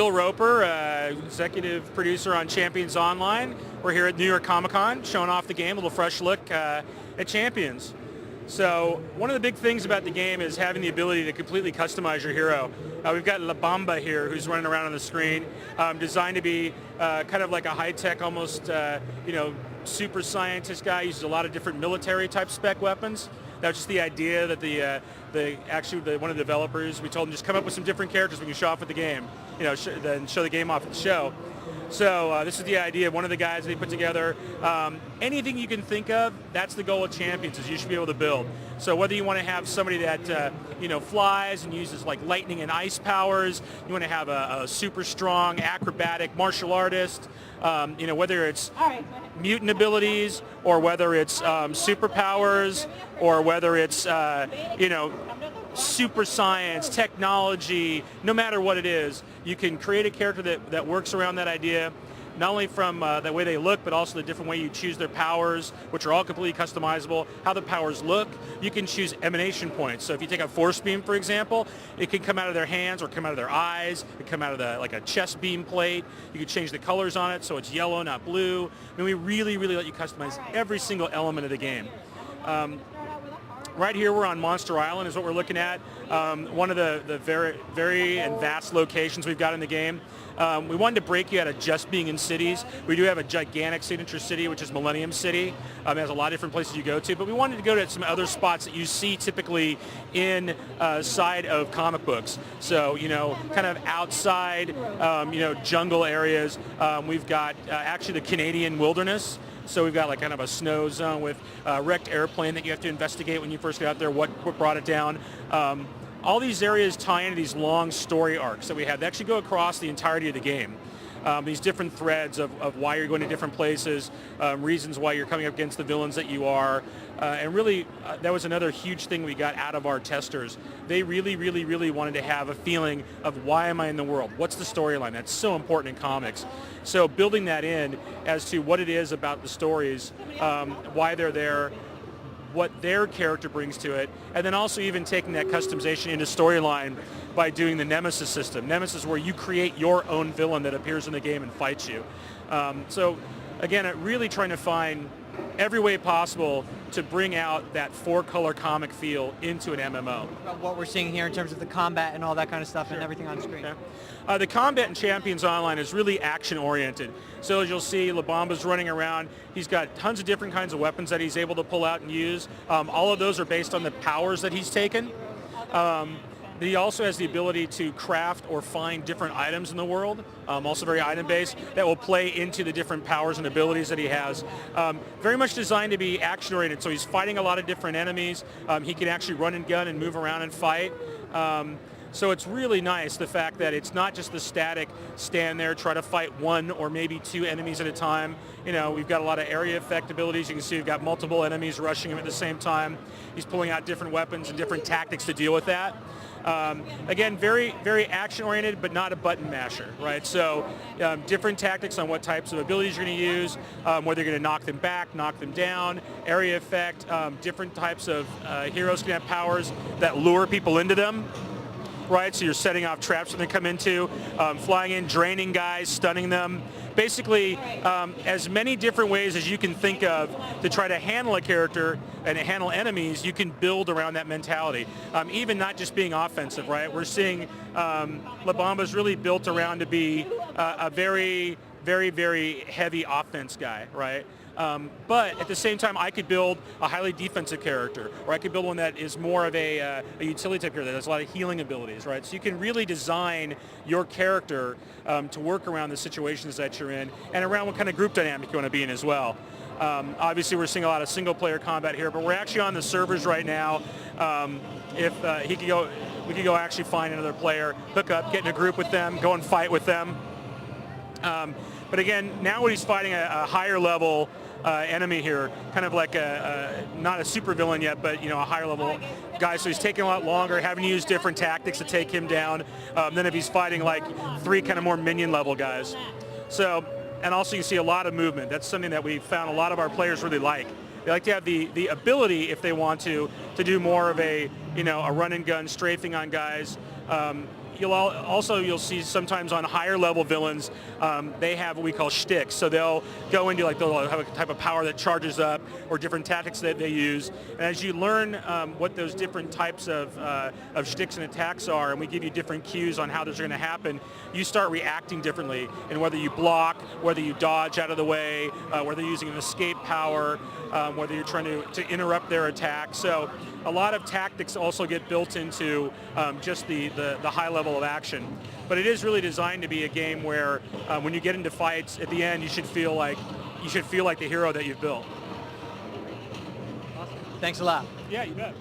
Bill Roper, executive producer on Champions Online. We're here at New York Comic Con showing off the game, a little fresh look at Champions. So one of the big things about the game is having the ability to completely customize your hero. We've got La Bamba here who's running around on the screen, designed to be kind of like a high-tech, almost super scientist guy. Uses a lot of different military type spec weapons. That was just the idea that one of the developers, we told them just come up with some different characters we can show off at the game, then show the game off at the show. So this is the idea. One of the guys they put together. Anything you can think of, that's the goal of Champions, is you should be able to build. So whether you want to have somebody that flies and uses like lightning and ice powers, you want to have a super strong acrobatic martial artist, whether it's mutant abilities or whether it's superpowers or whether it's super science, technology, no matter what it is, you can create a character that works around that idea, not only from the way they look, but also the different way you choose their powers, which are all completely customizable. How the powers look, you can choose emanation points. So if you take a force beam, for example, it can come out of their hands or come out of their eyes. It can come out of like a chest beam plate. You can change the colors on it so it's yellow, not blue. I mean, we really, really let you customize every single element of the game. Right here we're on Monster Island is what we're looking at. One of the very and vast locations we've got in the game. We wanted to break you out of just being in cities. We do have a gigantic signature city, which is Millennium City. It has a lot of different places you go to, but we wanted to go to some other spots that you see typically in side of comic books. So, kind of outside, jungle areas. We've got actually the Canadian wilderness. So we've got like kind of a snow zone with a wrecked airplane that you have to investigate when you first get out there, what brought it down. All these areas tie into these long story arcs that we have. They actually go across the entirety of the game. These different threads of why you're going to different places, reasons why you're coming up against the villains that you are. And really, that was another huge thing we got out of our testers. They really, really, really wanted to have a feeling of why am I in the world? What's the storyline? That's so important in comics. So building that in as to what it is about the stories, why they're there, what their character brings to it, and then also even taking that customization into storyline by doing the Nemesis system. Nemesis is where you create your own villain that appears in the game and fights you. So again, really trying to find every way possible to bring out that four-color comic feel into an MMO. What we're seeing here in terms of the combat and all that kind of stuff, and everything on screen. The combat in Champions Online is really action-oriented. So as you'll see, La Bamba's running around. He's got tons of different kinds of weapons that he's able to pull out and use. All of those are based on the powers that he's taken. He also has the ability to craft or find different items in the world, also very item-based, that will play into the different powers and abilities that he has. Very much designed to be action-oriented, so he's fighting a lot of different enemies. He can actually run and gun and move around and fight. So it's really nice, the fact that it's not just the static stand there, try to fight one or maybe two enemies at a time. We've got a lot of area effect abilities. You can see we've got multiple enemies rushing him at the same time. He's pulling out different weapons and different tactics to deal with that. Again, very, very action-oriented, but not a button masher, right? So different tactics on what types of abilities you're going to use, whether you're going to knock them back, knock them down, area effect, different types of heroes can have powers that lure people into them. Right, so you're setting off traps when they come into, flying in, draining guys, stunning them. Basically, as many different ways as you can think of to try to handle a character and handle enemies, you can build around that mentality. Even not just being offensive, right? We're seeing La Bamba's really built around to be a very, very, very heavy offense guy, right? But at the same time, I could build a highly defensive character, or I could build one that is more of a utility type character that has a lot of healing abilities, right? So you can really design your character to work around the situations that you're in and around what kind of group dynamic you want to be in as well. Obviously, we're seeing a lot of single-player combat here, but we're actually on the servers right now. If we could go actually find another player, hook up, get in a group with them, go and fight with them. But again, now when he's fighting a higher level enemy here, kind of like not a super villain yet, but a higher level guy. So he's taking a lot longer, having to use different tactics to take him down than if he's fighting like three kind of more minion level guys. So, and also you see a lot of movement. That's something that we found a lot of our players really like. They like to have the ability, if they want to do more of a run and gun strafing on guys. you'll see sometimes on higher level villains, they have what we call shticks. So they'll go into they'll have a type of power that charges up, or different tactics that they use. And as you learn what those different types of shticks and attacks are, and we give you different cues on how those are going to happen, you start reacting differently. And whether you block, whether you dodge out of the way, whether you're using an escape power, whether you're trying to interrupt their attack. So a lot of tactics also get built into just the high level of action. But it is really designed to be a game where when you get into fights, at the end you should feel like the hero that you've built. Awesome. Thanks a lot. Yeah, you bet.